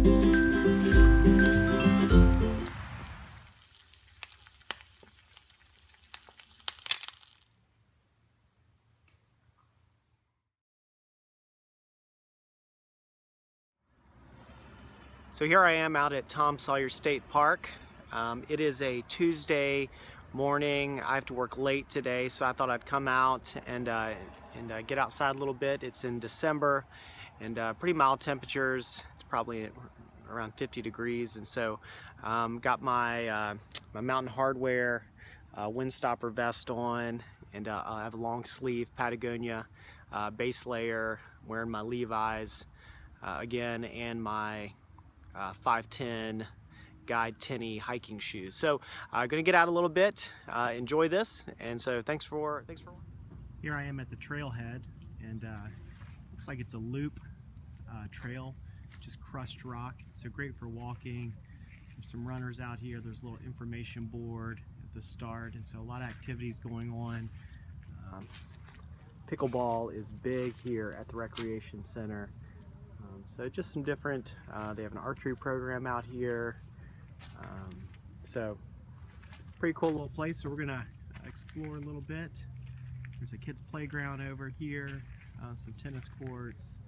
So here I am out at Sawyer State Park. It is a Tuesday morning. I have to work late today, so I thought I'd come out and get outside a little bit. It's in December and pretty mild temperatures. It's probably around 50 degrees, and so got my my Mountain Hardwear windstopper vest on, and I have a long sleeve Patagonia base layer, wearing my Levi's again, and my 510 Guide 10 hiking shoes. So I'm gonna get out a little bit, enjoy this, and so thanks for watching. Here I am at the Trailhead, and looks like it's a loop trail, just crushed rock. So great for walking. There's some runners out here. There's a little information board at the start, and so a lot of activities going on. Pickleball is big here at the Recreation Center. So just some different, they have an archery program out here. So pretty cool little place. So we're gonna explore a little bit. There's a kids playground over here, some tennis courts,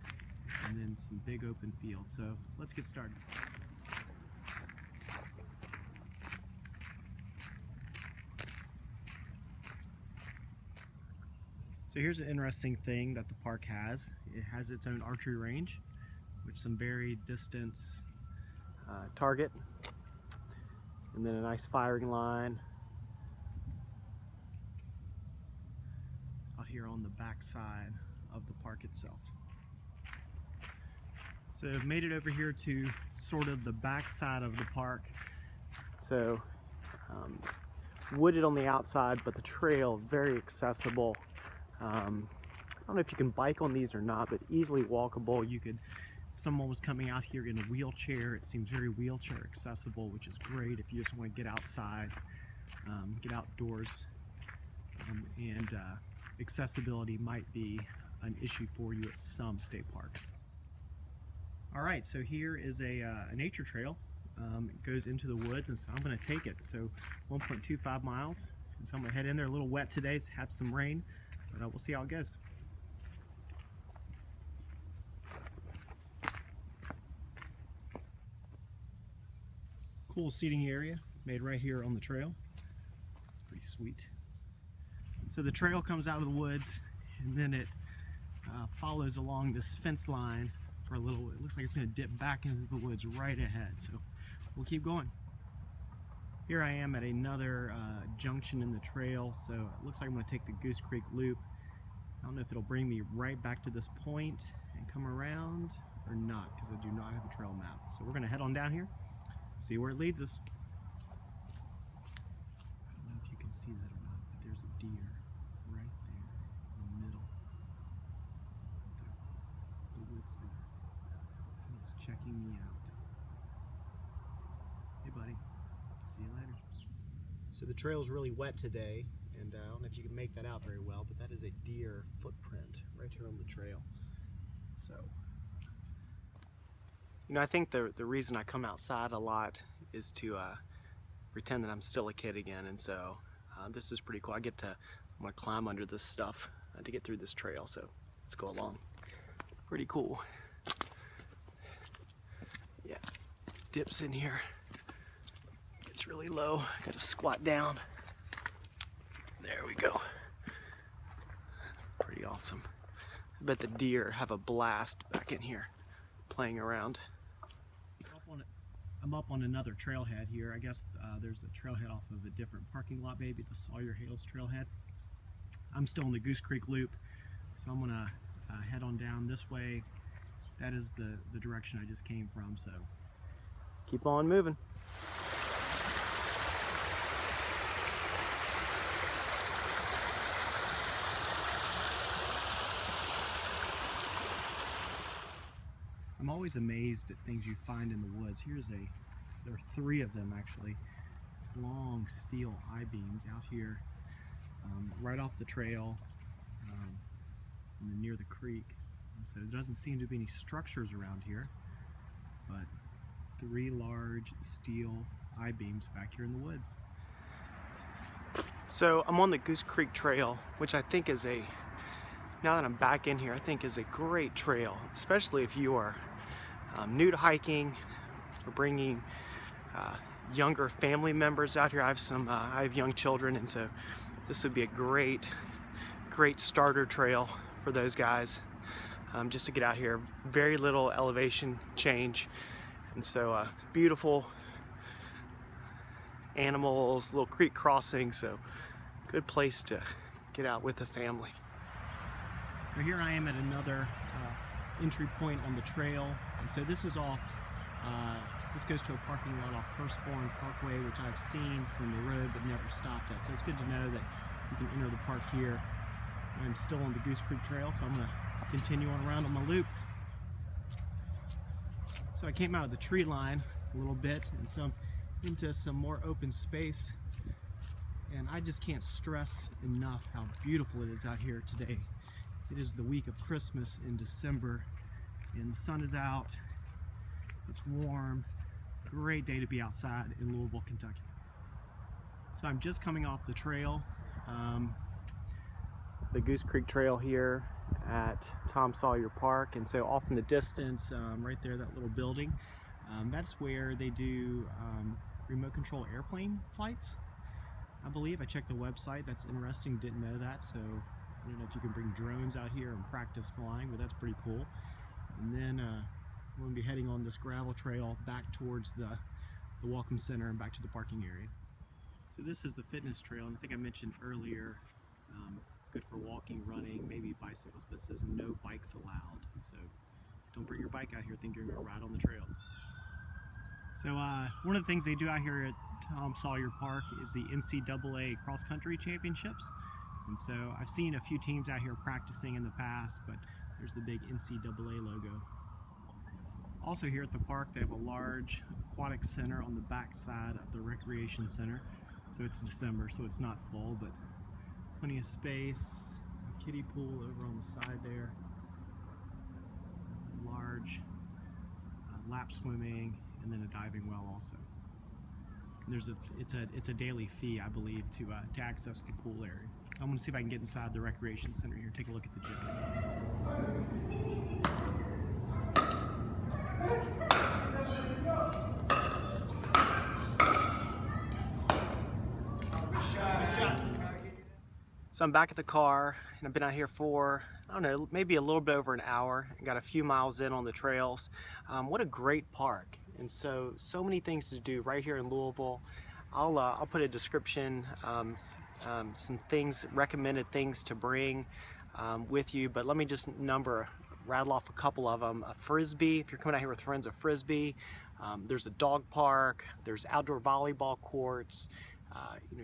and then some big open fields. So let's get started. So here's an interesting thing that the park has. It has its own archery range, which some very distance target, and then a nice firing line out here on the back side of the park itself. So I've made it over here to sort of the back side of the park. So wooded on the outside, but the trail very accessible. I don't know if you can bike on these or not, but easily walkable. You could, if someone was coming out here in a wheelchair, it seems very wheelchair accessible, which is great if you just want to get outside, get outdoors, and accessibility might be an issue for you at some state parks. All right, so here is a nature trail. It goes into the woods, and so I'm going to take it. So 1.25 miles, and so I'm going to head in there. A little wet today, it's had some rain, but we'll see how it goes. Cool seating area made right here on the trail. Pretty sweet. So the trail comes out of the woods, and then it follows along this fence line for a little. It looks like it's going to dip back into the woods right ahead. So we'll keep going. Here I am at another junction in the trail. So it looks like I'm going to take the Goose Creek loop. I don't know if it'll bring me right back to this point and come around or not, because I do not have a trail map. So we're going to head on down here, see where it leads us. I don't know if you can see that or not, but there's a deer right there in the middle of the woods there. He's checking me out. Hey buddy, see you later. So the trail's really wet today, and I don't know if you can make that out very well, but that is a deer footprint right here on the trail. So, you know, I think the reason I come outside a lot is to pretend that I'm still a kid again, and so this is pretty cool. I'm gonna climb under this stuff to get through this trail, so let's go along. Pretty cool. Yeah, dips in here. It's really low. Gotta squat down. There we go. Pretty awesome. I bet the deer have a blast back in here playing around. I'm up on another trailhead here. I guess there's a trailhead off of a different parking lot, maybe the Sawyer Hills trailhead. I'm still in the Goose Creek loop, so I'm gonna head on down this way. That is the direction I just came from, so keep on moving. I'm always amazed at things you find in the woods. There are 3 of them actually. These long steel I-beams out here, right off the trail, and then near the creek. And so there doesn't seem to be any structures around here, but 3 large steel I-beams back here in the woods. So I'm on the Goose Creek Trail, which I think is now that I'm back in here, I think is a great trail, especially if you are new to hiking or bringing younger family members out here. I have young children, and so this would be a great starter trail for those guys, just to get out here. Very little elevation change, and so beautiful animals, little creek crossing, so good place to get out with the family. So here I am at another entry point on the trail, and so this is off, this goes to a parking lot off Firstborn Parkway, which I've seen from the road but never stopped at. So it's good to know that you can enter the park here. I'm still on the Goose Creek Trail, so I'm going to continue on around on my loop. So I came out of the tree line a little bit, and so I'm into some more open space, and I just can't stress enough how beautiful it is out here today. It is the week of Christmas in December, and the sun is out, it's warm, great day to be outside in Louisville, Kentucky. So I'm just coming off the trail, the Goose Creek Trail here at Tom Sawyer Park, and so off in the distance, right there, that little building, that's where they do remote control airplane flights, I believe. I checked the website. That's interesting, didn't know that. So I don't know if you can bring drones out here and practice flying, but that's pretty cool. And then we're going to be heading on this gravel trail back towards the Welcome Center and back to the parking area. So this is the fitness trail, and I think I mentioned earlier, good for walking, running, maybe bicycles, but it says no bikes allowed. So don't bring your bike out here thinking you're going to ride on the trails. So one of the things they do out here at Tom Sawyer Park is the NCAA cross country championships. And so I've seen a few teams out here practicing in the past, but there's the big NCAA logo. Also here at the park, they have a large aquatic center on the back side of the recreation center. So it's December, so it's not full, but plenty of space. A kiddie pool over on the side there. Large lap swimming, and then a diving well also. And it's a daily fee, I believe, to access the pool area. I'm going to see if I can get inside the recreation center here, take a look at the gym. So I'm back at the car, and I've been out here for, I don't know, maybe a little bit over an hour. I got a few miles in on the trails. What a great park. And so many things to do right here in Louisville. I'll put a description, some things, recommended things to bring with you, but let me just rattle off a couple of them. A frisbee, if you're coming out here with friends, a frisbee. There's a dog park, there's outdoor volleyball courts,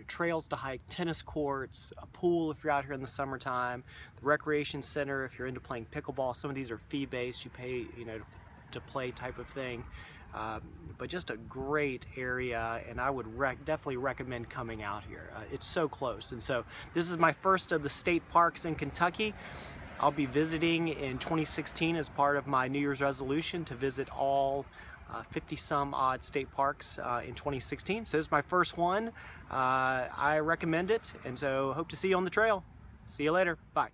trails to hike, tennis courts, a pool if you're out here in the summertime, the recreation center if you're into playing pickleball. Some of these are fee-based, you pay to play type of thing. But just a great area, and I would definitely recommend coming out here. It's so close, and so this is my first of the state parks in Kentucky. I'll be visiting in 2016 as part of my New Year's resolution to visit all 50 some odd state parks in 2016. So this is my first one. I recommend it, and so hope to see you on the trail. See you later. Bye.